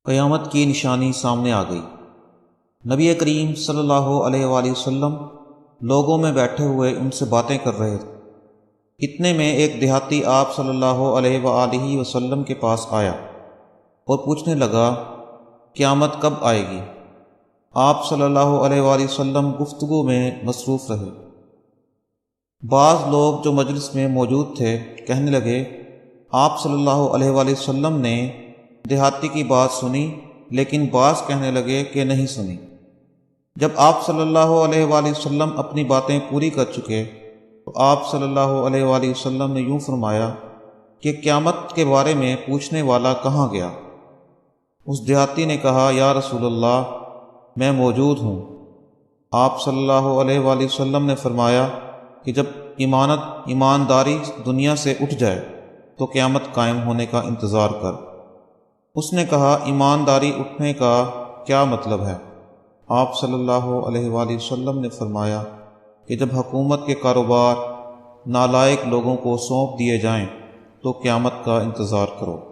قیامت کی نشانی سامنے آ گئی۔ نبی کریم صلی اللہ علیہ وآلہ وسلم لوگوں میں بیٹھے ہوئے ان سے باتیں کر رہے تھے۔ اتنے میں ایک دیہاتی آپ صلی اللہ علیہ وآلہ وسلم کے پاس آیا اور پوچھنے لگا قیامت کب آئے گی؟ آپ صلی اللہ علیہ وآلہ وسلم گفتگو میں مصروف رہے۔ بعض لوگ جو مجلس میں موجود تھے کہنے لگے آپ صلی اللہ علیہ وآلہ وسلم نے دیہاتی کی بات سنی، لیکن بعض کہنے لگے کہ نہیں سنی۔ جب آپ صلی اللہ علیہ وآلہ وسلم اپنی باتیں پوری کر چکے تو آپ صلی اللہ علیہ وآلہ وسلم نے یوں فرمایا کہ قیامت کے بارے میں پوچھنے والا کہاں گیا؟ اس دیہاتی نے کہا یا رسول اللہ، میں موجود ہوں۔ آپ صلی اللہ علیہ وآلہ وسلم نے فرمایا کہ جب ایمانداری دنیا سے اٹھ جائے تو قیامت قائم ہونے کا انتظار کر۔ اس نے کہا ایمانداری اٹھنے کا کیا مطلب ہے؟ آپ صلی اللہ علیہ وآلہ وسلم نے فرمایا کہ جب حکومت کے کاروبار نالائق لوگوں کو سونپ دیے جائیں تو قیامت کا انتظار کرو۔